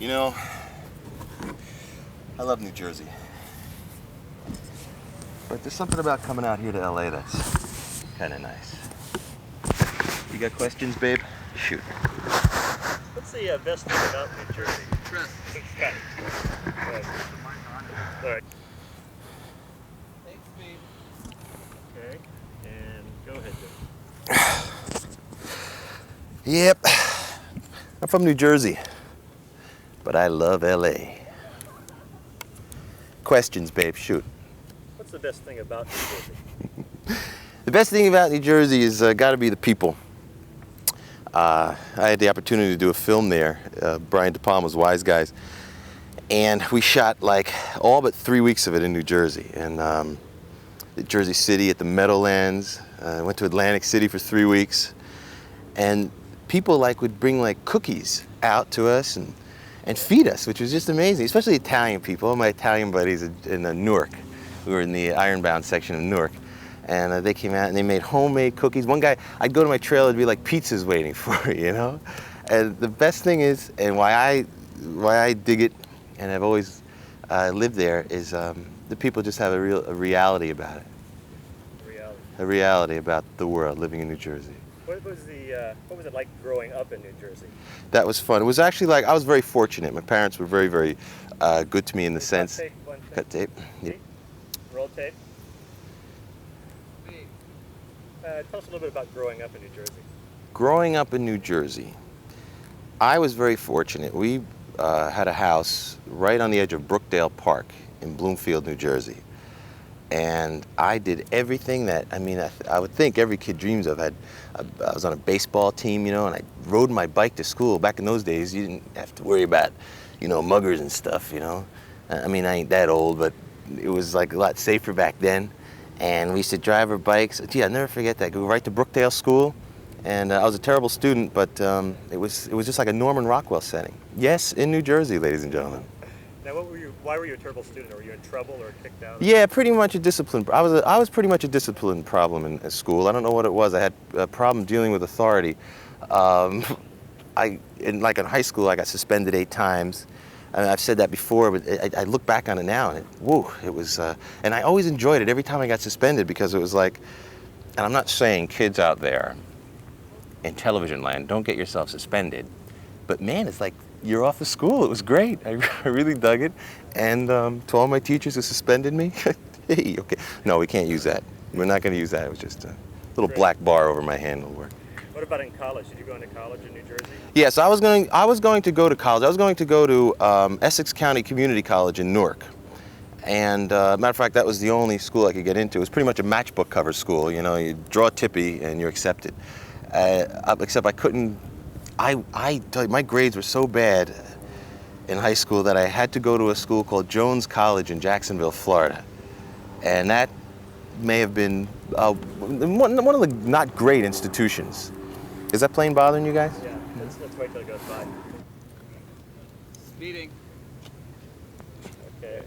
You know, I love New Jersey. But there's something about coming out here to LA that's kind of nice. You got questions, babe? Shoot. What's the best thing about New Jersey? Trust. All right. Thanks, babe. Okay, and go ahead, Jim. Yep. I'm from New Jersey, but I love LA. Questions, babe? Shoot. What's the best thing about New Jersey? The best thing about New Jersey is got to be the people. I had the opportunity to do a film there, Brian De Palma's Wise Guys, and we shot like all but 3 weeks of it in New Jersey. And at Jersey City, at the Meadowlands, went to Atlantic City for 3 weeks, and people like would bring like cookies out to us and feed us, which was just amazing, especially Italian people. All my Italian buddies in Newark. We were in the Ironbound section of Newark. And they came out and they made homemade cookies. One guy, I'd go to my trailer, it'd be like pizzas waiting for me, you know? And the best thing is, and why I dig it, and I've always lived there, is the people just have a reality about it. Reality. A reality about the world, living in New Jersey. What was it like growing up in New Jersey? That was fun. It was actually like, I was very fortunate. My parents were very, very good to me in the sense. Cut tape. Yep. Roll tape. Tell us a little bit about growing up in New Jersey. Growing up in New Jersey, I was very fortunate. We had a house right on the edge of Brookdale Park in Bloomfield, New Jersey. And I did everything that, I would think every kid dreams of. I was on a baseball team, you know, and I rode my bike to school. Back in those days, you didn't have to worry about, you know, muggers and stuff, you know. I ain't that old, but it was like a lot safer back then. And we used to drive our bikes. Gee, I'll never forget that. Go right to Brookdale School. And I was a terrible student, but it was just like a Norman Rockwell setting. Yes, in New Jersey, ladies and gentlemen. Now, why were you a terrible student? Were you in trouble or kicked out? Yeah, pretty much a discipline. I was pretty much a discipline problem in school. I don't know what it was. I had a problem dealing with authority. In high school, I got suspended 8 times. And I've said that before, but I look back on it now, and it was, and I always enjoyed it every time I got suspended, because it was like, and I'm not saying kids out there in television land, don't get yourself suspended, but man, it's like you're off of school. It was great. I really dug it. And to all my teachers who suspended me, hey, okay, no, we can't use that. We're not going to use that. It was just a little black bar over my hand will work. What about in college? Did you go into college in New Jersey? Yes, I was going to go to college. I was going to go to Essex County Community College in Newark. And matter of fact, that was the only school I could get into. It was pretty much a matchbook cover school. You know, you draw a tippy and you're accepted. Except I couldn't. My grades were so bad in high school that I had to go to a school called Jones College in Jacksonville, Florida. And that may have been one of the not great institutions. Is that plane bothering you guys? Yeah, let's wait till it goes by. Speeding. Okay.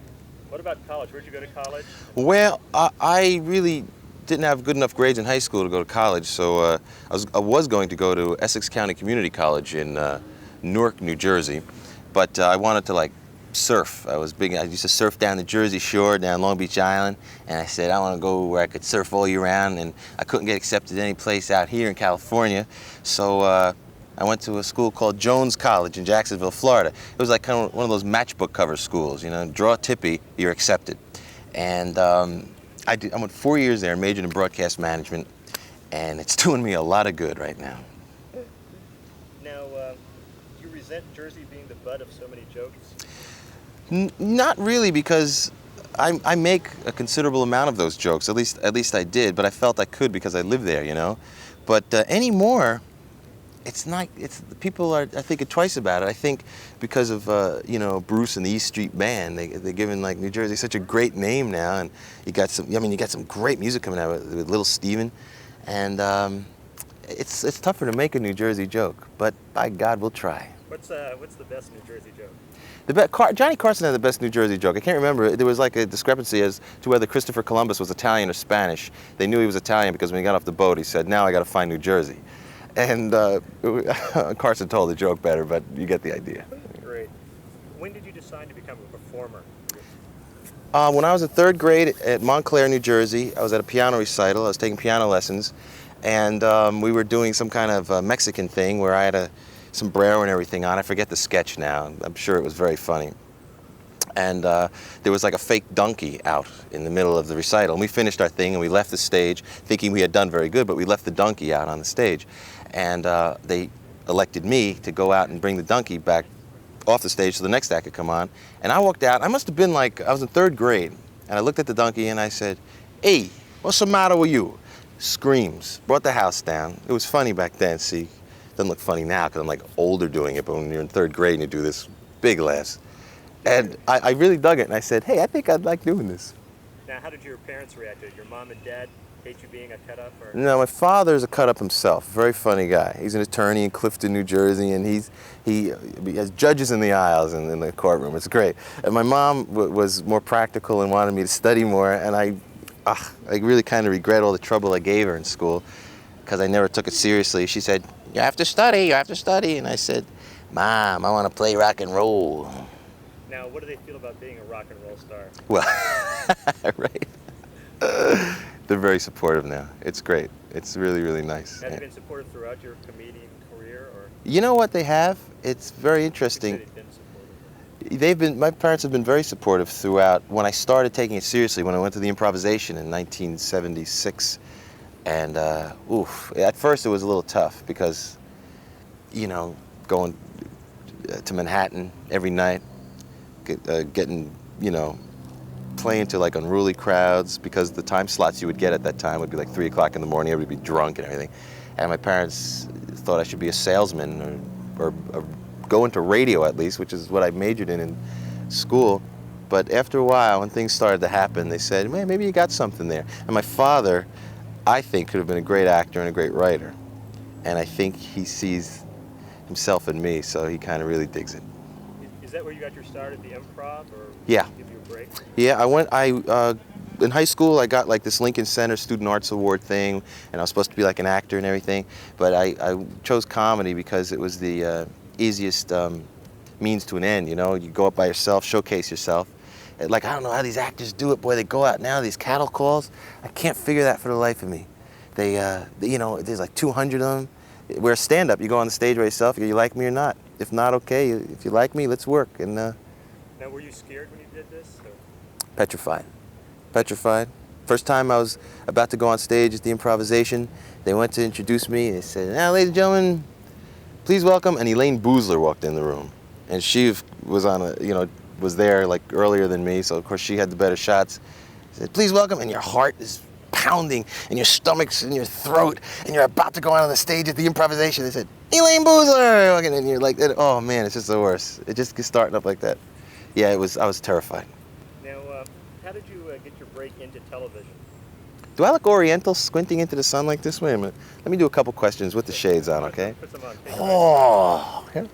What about college? Where'd you go to college? Well, I really didn't have good enough grades in high school to go to college, so I was going to go to Essex County Community College in Newark, New Jersey, but I wanted to like surf. I used to surf down the Jersey Shore, down Long Beach Island, and I said I want to go where I could surf all year round, and I couldn't get accepted any place out here in California, so I went to a school called Jones College in Jacksonville, Florida. It was like kind of one of those matchbook cover schools, you know, draw a tippy, you're accepted. And I went 4 years there, majored in broadcast management, and it's doing me a lot of good right now. Now, do you resent Jersey being the butt of so many jokes? Not really, because I make a considerable amount of those jokes. At least I did, but I felt I could because I live there, you know. But anymore, it's not. People are thinking twice about it. I think because of you know, Bruce and the East Street Band, they're giving like New Jersey such a great name now, and you got some great music coming out with Little Steven, and it's tougher to make a New Jersey joke, but by God, we'll try. What's the best New Jersey joke? Johnny Carson had the best New Jersey joke. I can't remember. There was like a discrepancy as to whether Christopher Columbus was Italian or Spanish. They knew he was Italian because when he got off the boat, he said, "Now I got to find New Jersey." And Carson told the joke better, but you get the idea. Great. When did you decide to become a performer? When I was in third grade at Montclair, New Jersey, I was at a piano recital. I was taking piano lessons, and we were doing some kind of Mexican thing where I had a sombrero and everything on. I forget the sketch now. I'm sure it was very funny. And there was like a fake donkey out in the middle of the recital. And we finished our thing and we left the stage thinking we had done very good, but we left the donkey out on the stage. And they elected me to go out and bring the donkey back off the stage so the next act could come on. And I walked out. I must have been like, I was in third grade. And I looked at the donkey and I said, "Hey, what's the matter with you?" Screams. Brought the house down. It was funny back then, see. Doesn't look funny now because I'm like older doing it, but when you're in third grade and you do this, big laughs. And I really dug it, and I said, "Hey, I think I'd like doing this." Now, how did your parents react to it? Your mom and dad hate you being a cut-up? Or? No, my father's a cut-up himself. Very funny guy. He's an attorney in Clifton, New Jersey, and he has judges in the aisles in the courtroom. It's great. And my mom was more practical and wanted me to study more, and I really kind of regret all the trouble I gave her in school because I never took it seriously. She said, "You have to study, you have to study," and I said, "Mom, I want to play rock and roll." Now, what do they feel about being a rock and roll star? Well, right. They're very supportive now. It's great. It's really, really nice. Have they been supportive throughout your comedian career? Or? You know what they have? It's very interesting. They've been supportive. My parents have been very supportive throughout. When I started taking it seriously, when I went to the improvisation in 1976, and at first it was a little tough because, going to Manhattan every night, getting, playing to like unruly crowds because the time slots you would get at that time would be like 3 o'clock in the morning, everybody would be drunk and everything. And my parents thought I should be a salesman or go into radio at least, which is what I majored in school. But after a while, when things started to happen, they said, "Man, maybe you got something there." And my father, I think, could have been a great actor and a great writer. And I think he sees himself in me, so he kind of really digs it. Is that where you got your start at the improv, or Yeah. give you a break? Yeah, in high school I got like this Lincoln Center Student Arts Award thing, and I was supposed to be like an actor and everything, but I chose comedy because it was the easiest means to an end, You go up by yourself, showcase yourself. Like, I don't know how these actors do it, boy, they go out now, these cattle calls, I can't figure that for the life of me. There's like 200 of them. We're a stand-up, you go on the stage by yourself, you like me or not. If not, okay, if you like me, let's work. And now, were you scared when you did this? Or? Petrified. First time I was about to go on stage at the improvisation, they went to introduce me. They said, "Now, ladies and gentlemen, please welcome." And Elaine Boozler walked in the room, and she was there like earlier than me, so of course she had the better shots. She said, "Please welcome," and your heart is pounding, and your stomach's in your throat, and you're about to go out on the stage at the improvisation. They said, "Elaine Boozler," and you're like, "Oh man, it's just the worst." It just gets starting up like that. Yeah, I was terrified. Now, how did you get your break into television? Do I look oriental squinting into the sun like this? Wait a minute. Let me do a couple questions with the shades on, okay? Put some on. Oh. Yeah.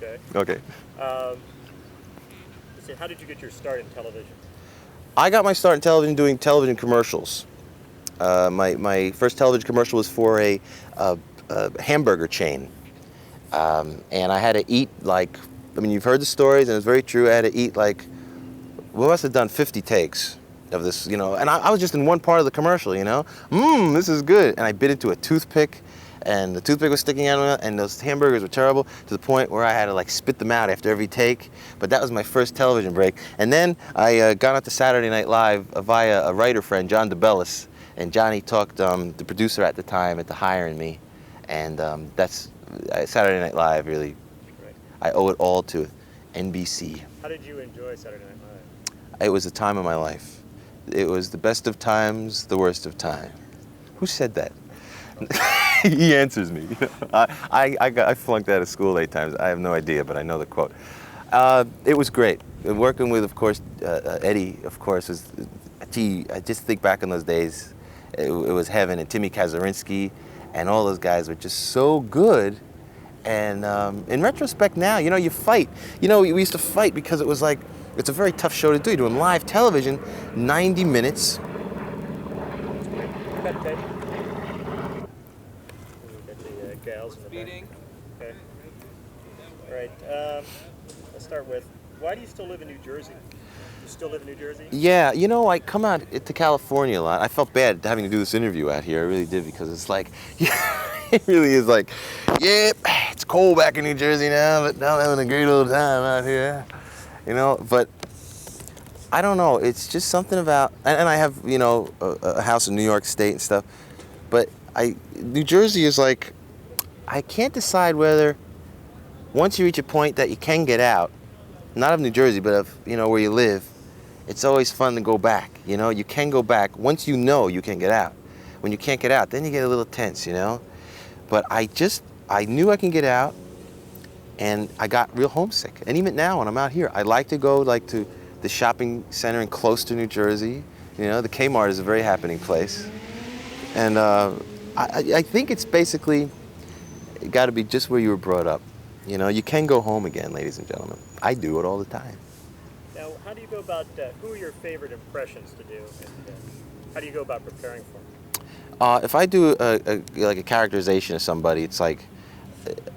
Okay. Okay. So how did you get your start in television? I got my start in television doing television commercials. My first television commercial was for a hamburger chain. And I had to eat you've heard the stories, and it's very true. I had to eat we must have done 50 takes of this, and I was just in one part of the commercial, this is good. And I bit into a toothpick, and the toothpick was sticking out, and those hamburgers were terrible to the point where I had to spit them out after every take. But that was my first television break. And then I got onto Saturday Night Live via a writer friend, John DeBellis, and Johnny talked the producer at the time into hiring me, and that's Saturday Night Live really. Right. I owe it all to NBC. How did you enjoy Saturday Night Live? It was the time of my life. It was the best of times, the worst of time. Who said that? He answers me. I flunked out of school 8 times. I have no idea, but I know the quote. It was great. Working with, of course, Eddie, of course, I just think back in those days, it was heaven. And Timmy Kazurinsky and all those guys were just so good. And in retrospect now, you fight. We used to fight because it was it's a very tough show to do. You're doing live television, 90 minutes. Got the gals in the back. Speeding. Okay. All right. why do you still live in New Jersey? You still live in New Jersey? Yeah, you know, I come out to California a lot. I felt bad having to do this interview out here. I really did, because it's like, it really is like, yeah, it's cold back in New Jersey now, but now I'm having a great old time out here. You know, but I don't know. It's just something about, and I have, you know, a house in New York State and stuff, but New Jersey is like, I can't decide whether once you reach a point that you can get out, not of New Jersey, but of, you know, where you live, it's always fun to go back. You know, you can go back once you know you can get out. When you can't get out, then you get a little tense, you know. But I knew I can get out, and I got real homesick. And even now, when I'm out here, I like to go like to the shopping center in close to New Jersey. You know, the Kmart is a very happening place. And I think it's basically got to be just where you were brought up. You know, you can go home again, ladies and gentlemen. I do it all the time. Now, how do you go about, who are your favorite impressions to do? And how do you go about preparing for them? If I do like a characterization of somebody, it's like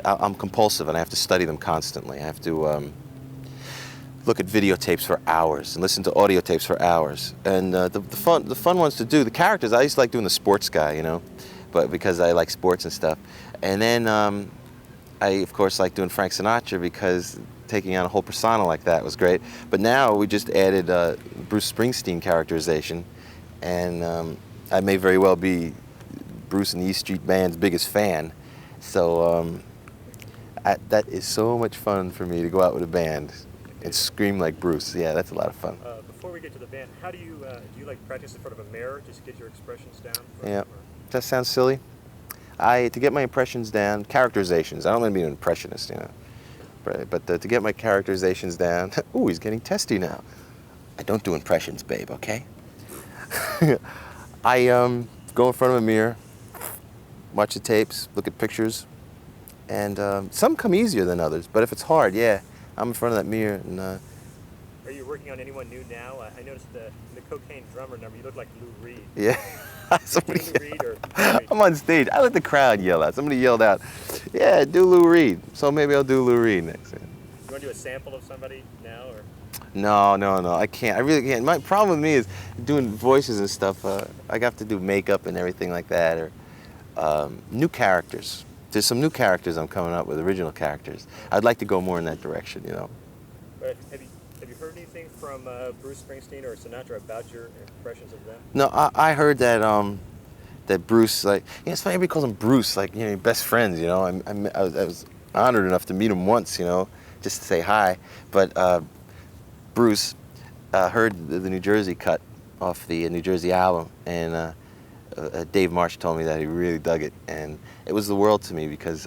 I'm compulsive and I have to study them constantly. I have to look at videotapes for hours and listen to audio tapes for hours. And the fun ones to do, the characters, I used to like doing the sports guy, you know, but because I like sports and stuff. And then I, of course, like doing Frank Sinatra, because taking on a whole persona like that was great. But now we just added Bruce Springsteen characterization, and I may very well be Bruce and the E Street Band's biggest fan. So that is so much fun for me to go out with a band and scream like Bruce. Yeah, that's a lot of fun. Before we get to the band, how do you like practice in front of a mirror just to get your expressions down? Yeah, that sounds silly. To get my impressions down, characterizations. I don't want to be an impressionist, you know. But to get my characterizations down, ooh, he's getting testy now. I don't do impressions, babe, okay? I go in front of a mirror, watch the tapes, look at pictures, and some come easier than others. But if it's hard, yeah, I'm in front of that mirror. And are you working on anyone new now? I noticed the Cocaine Drummer number, you look like Lou Reed. Yeah. Somebody, Lou Reed or I'm on stage. I let the crowd yell out. Somebody yelled out, yeah, do Lou Reed. So maybe I'll do Lou Reed next. You want to do a sample of somebody now? Or? No, I can't. I really can't. My problem with me is doing voices and stuff. I have to do makeup and everything like that, or new characters. There's some new characters I'm coming up with, original characters. I'd like to go more in that direction, you know. But have you heard anything from Bruce Springsteen or Sinatra about your impressions of them? No, I heard that that Bruce, like, you know, it's funny, everybody calls him Bruce, like, you know, best friends, you know. I was honored enough to meet him once, you know, just to say hi. But Bruce heard the New Jersey cut off the New Jersey album, and Dave Marsh told me that he really dug it, and it was the world to me because,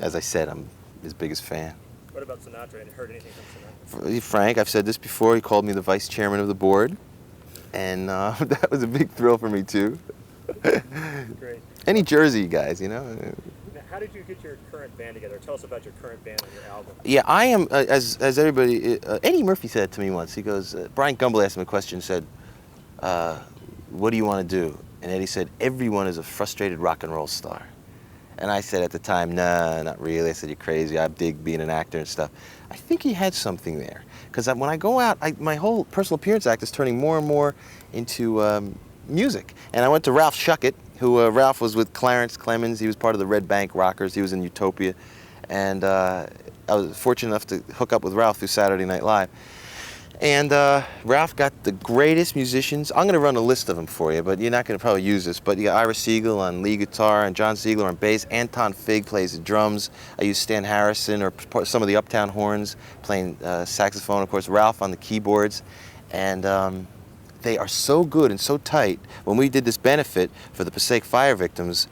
as I said, I'm his biggest fan. What about Sinatra? I heard anything from Sinatra? Frank, I've said this before, he called me the vice chairman of the board, and that was a big thrill for me too. Great. Any Jersey guys, you know. Now, how did you get your current band together? Tell us about your current band on your album. Yeah, I am, as everybody, Eddie Murphy said to me once, he goes, Brian Gumbel asked him a question, said, what do you want to do? And Eddie said, everyone is a frustrated rock and roll star. And I said at the time, nah, not really. I said, you're crazy. I dig being an actor and stuff. I think he had something there. Because when I go out, my whole personal appearance act is turning more and more into music. And I went to Ralph Schuckett, who Ralph was with Clarence Clemens. He was part of the Red Bank Rockers. He was in Utopia. And I was fortunate enough to hook up with Ralph through Saturday Night Live. And Ralph got the greatest musicians. I'm going to run a list of them for you, but you're not going to probably use this. But you got Ira Siegel on lead guitar and John Ziegler on bass. Anton Fig plays the drums. I use Stan Harrison or some of the Uptown Horns playing saxophone. Of course, Ralph on the keyboards. And they are so good and so tight. When we did this benefit for the Passaic fire victims,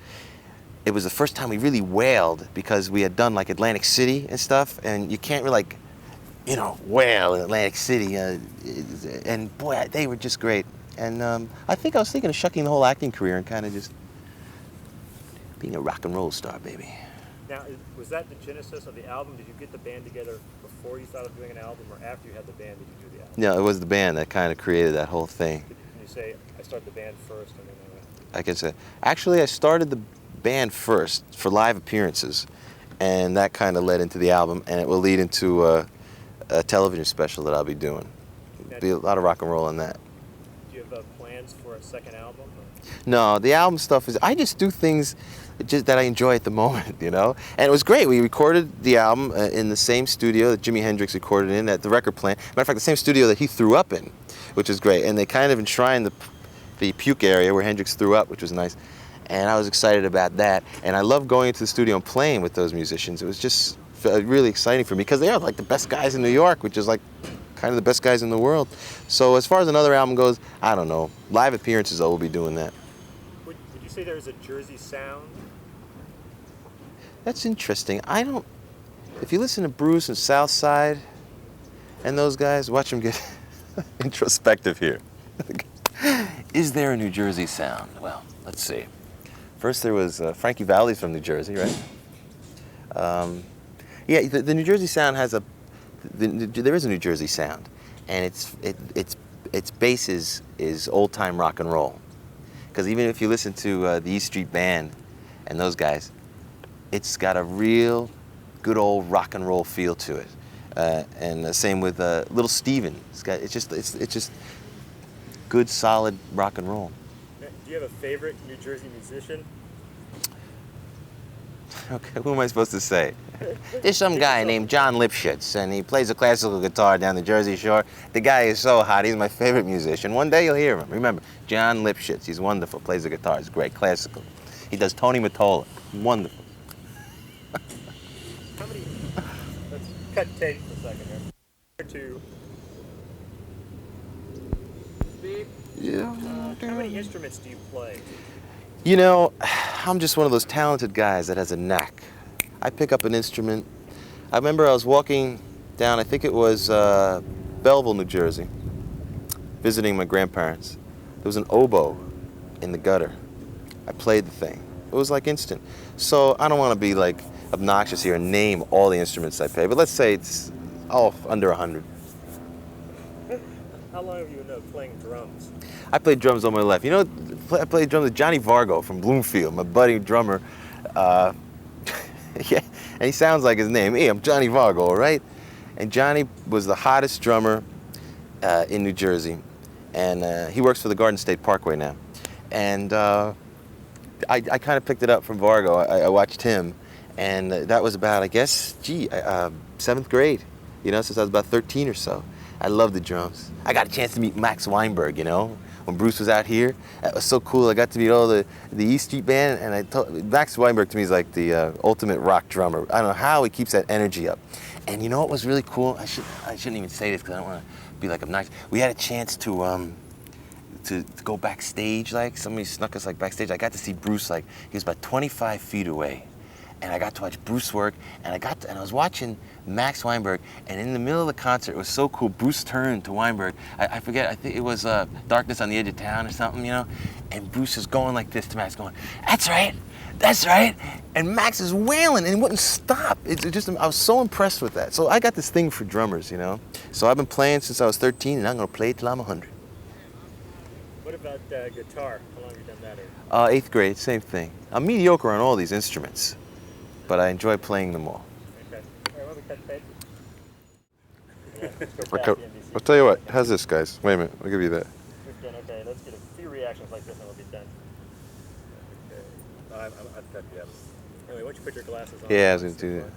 it was the first time we really wailed because we had done like Atlantic City and stuff, and you can't really like, you know, wail in Atlantic City. And boy, they were just great. And I think I was thinking of shucking the whole acting career and kind of just being a rock and roll star, baby. Now, was that the genesis of the album? Did you get the band together before you thought of doing an album, or after you had the band did you do the album? No, it was the band that kind of created that whole thing. Can you say, I started the band first and then I can say, actually, I started the band first for live appearances, and that kind of led into the album, and it will lead into a television special that I'll be doing. Now, Be a lot of rock and roll on that. do you have plans for a second album? Or? No, the album stuff is, I just do things just that I enjoy at the moment, you know? And it was great. We recorded the album in the same studio that Jimi Hendrix recorded in at the record plant. Matter of fact, the same studio that he threw up in, which is great. And they kind of enshrined the puke area where Hendrix threw up, which was nice. And I was excited about that. And I love going into the studio and playing with those musicians. It was just really exciting for me because they are like the best guys in New York, which is like kind of the best guys in the world. So as far as another album goes, I don't know. Live appearances, I will be doing that. Would you say there's a Jersey sound? That's interesting. I don't. If you listen to Bruce and Southside and those guys, watch them get introspective here. Is there a New Jersey sound? Well, let's see. First there was Frankie Valli's from New Jersey, right? Yeah, the New Jersey sound has a. There is a New Jersey sound, and its basis is old time rock and roll. Because even if you listen to the East Street Band and those guys, it's got a real good old rock and roll feel to it. And the same with Little Steven. It's just good solid rock and roll. Do you have a favorite New Jersey musician? Okay, who am I supposed to say? There's some guy named John Lipschitz, and he plays a classical guitar down the Jersey Shore. The guy is so hot. He's my favorite musician. One day you'll hear him. Remember, John Lipschitz. He's wonderful. Plays the guitar. He's great. Classical. He does Tony Mottola. Wonderful. How many? Let's cut tape for a second here. Or two. Beep. Yeah. How many instruments do you play? You know, I'm just one of those talented guys that has a knack. I pick up an instrument. I remember I was walking down, I think it was Belleville, New Jersey, visiting my grandparents. There was an oboe in the gutter. I played the thing. It was like instant. So I don't want to be like obnoxious here and name all the instruments I play, but let's say it's under 100. How long have you been playing drums? I played drums all my life. You know, I played drums with Johnny Vargo from Bloomfield, my buddy drummer. Yeah, and he sounds like his name. Hey, I'm Johnny Vargo, all right? And Johnny was the hottest drummer in New Jersey, and he works for the Garden State Parkway now. And I kind of picked it up from Vargo. I watched him, and that was about, I guess, 7th grade, you know, since I was about 13 or so. I love the drums. I got a chance to meet Max Weinberg, you know, when Bruce was out here. That was so cool. I got to meet all the East Street Band, and Max Weinberg to me is like the ultimate rock drummer. I don't know how he keeps that energy up. And you know what was really cool? I shouldn't even say this because I don't want to be like obnoxious. We had a chance to go backstage, like somebody snuck us like backstage. I got to see Bruce, like he was about 25 feet away. And I got to watch Bruce work, and I was watching Max Weinberg, and in the middle of the concert, it was so cool. Bruce turned to Weinberg. I forget, I think it was Darkness on the Edge of Town or something, you know? And Bruce is going like this to Max, going, that's right, that's right. And Max is wailing, and he wouldn't stop. I was so impressed with that. So I got this thing for drummers, you know? So I've been playing since I was 13, and I'm gonna play till I'm 100. What about guitar? How long have you done that? 8th grade, same thing. I'm mediocre on all these instruments, but I enjoy playing them all. Okay. All right, let me cut tape. Yeah, let's go back Okay, to NBC. I'll tell you what. How's this, guys? Wait a minute. I'll give you that. 15, okay, let's get a few reactions like this and we'll be done. Okay. I've cut the others. Anyway, why don't you put your glasses on? Yeah, I was gonna do that.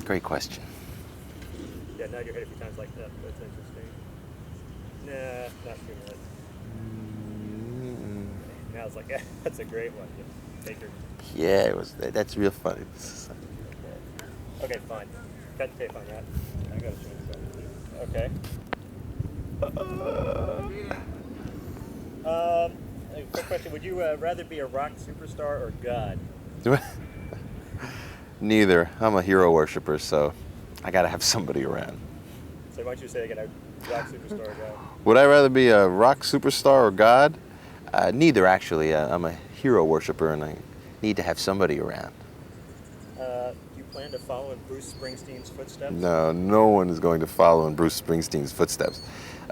Great question. Yeah, nod your head a few times like that. That's interesting. Nah, not too much. Now it's like, yeah, that's a great one. Just take your. Yeah, it was. That's real funny. Okay, fine. Cut the tape on that. I gotta show you something. Okay. Quick question: would you rather be a rock superstar or God? Neither. I'm a hero worshiper, so I gotta have somebody around. So why don't you say again, a rock superstar or God? Would I rather be a rock superstar or God? Neither, actually. I'm a hero worshiper, and I need to have somebody around. Do you plan to follow in Bruce Springsteen's footsteps? No, no one is going to follow in Bruce Springsteen's footsteps.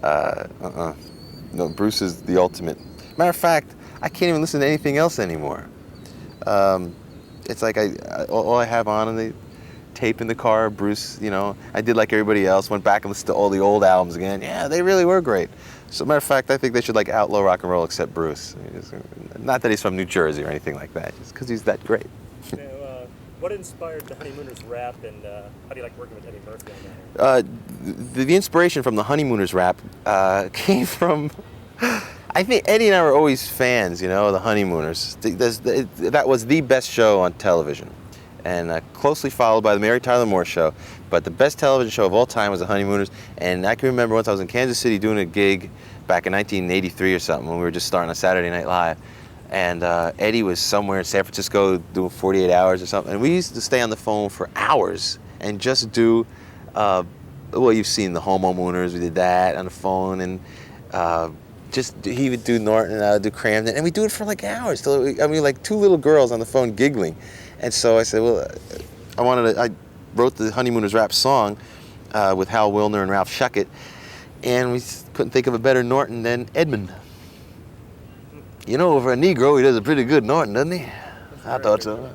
No, Bruce is the ultimate. Matter of fact, I can't even listen to anything else anymore. It's like all I have on the tape in the car, Bruce, you know, I did like everybody else, went back and listened to all the old albums again. Yeah, they really were great. So, matter of fact, I think they should like outlaw rock and roll except Bruce. Not that he's from New Jersey or anything like that, just because he's that great. You know, what inspired the Honeymooners rap, and how do you like working with Eddie Murphy on that? The inspiration from the Honeymooners rap came from, I think Eddie and I were always fans, you know, of the Honeymooners. That was the best show on television, and closely followed by the Mary Tyler Moore Show. But the best television show of all time was the Honeymooners. And I can remember once I was in Kansas City doing a gig back in 1983 or something when we were just starting on Saturday Night Live. And Eddie was somewhere in San Francisco doing 48 hours or something. And we used to stay on the phone for hours and just do, well, you've seen the Homo-Mooners. We did that on the phone. And he would do Norton and I would do Cramden. And we do it for like hours. Till like two little girls on the phone giggling. And so I said, well, I wrote the Honeymooners rap song with Hal Wilner and Ralph Schuckett, and we couldn't think of a better Norton than Edmund. You know, for a Negro, he does a pretty good Norton, doesn't he? I thought so.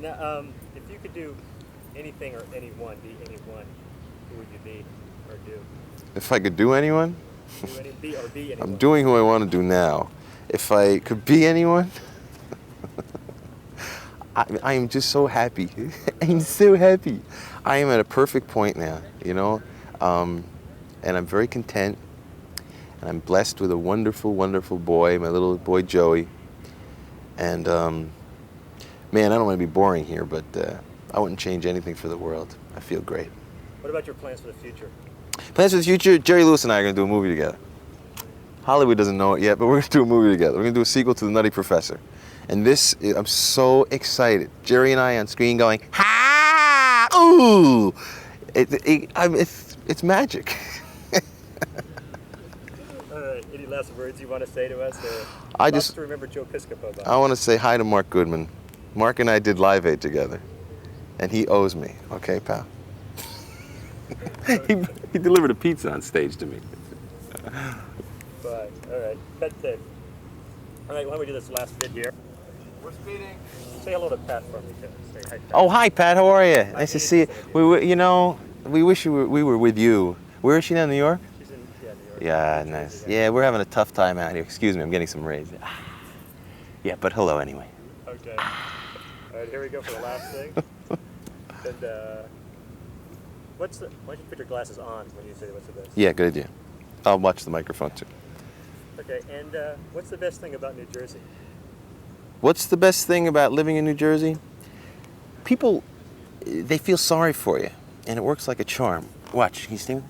Now, if you could do anything or anyone, be anyone, who would you be or do? If I could do anyone? Be anyone. I'm doing who I want to do now. If I could be anyone? I am just so happy. I'm so happy. I am at a perfect point now, you know, and I'm very content, and I'm blessed with a wonderful, wonderful boy, my little boy Joey. And man, I don't want to be boring here, but I wouldn't change anything for the world. I feel great. What about your plans for the future? Plans for the future? Jerry Lewis and I are going to do a movie together. Hollywood doesn't know it yet, but we're going to do a movie together. We're going to do a sequel to The Nutty Professor. And this, I'm so excited. Jerry and I on screen going, ha! Ooh! It's magic. All right. Any last words you want to say to us? I just to remember Joe Piscopo. I want to say hi to Mark Goodman. Mark and I did Live Aid together, and he owes me. Okay, pal. he delivered a pizza on stage to me. But all right. That's it. All right. Why don't we do this last bit here? We're speeding. Say hello to Pat for me, too. Say hi, Pat. Oh, hi, Pat. How are you? Nice to see you. We wish we were with you. Where is she now? New York? She's in New York. Yeah, nice. Yeah, we're having a tough time out here. Excuse me, I'm getting some rays. Yeah, but hello anyway. Okay. All right, here we go for the last thing. And why don't you put your glasses on when you say what's the best? Yeah, good idea. I'll watch the microphone too. Okay, and what's the best thing about New Jersey? What's the best thing about living in New Jersey? People, they feel sorry for you, and it works like a charm. Watch, can you see me?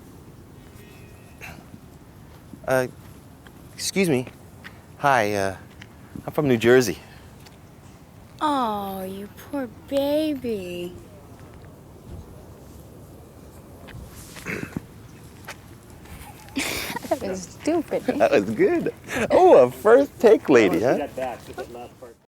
Excuse me. Hi, I'm from New Jersey. Oh, you poor baby. That was stupid. That was good. Oh, a first take lady, huh? That back, just that last part.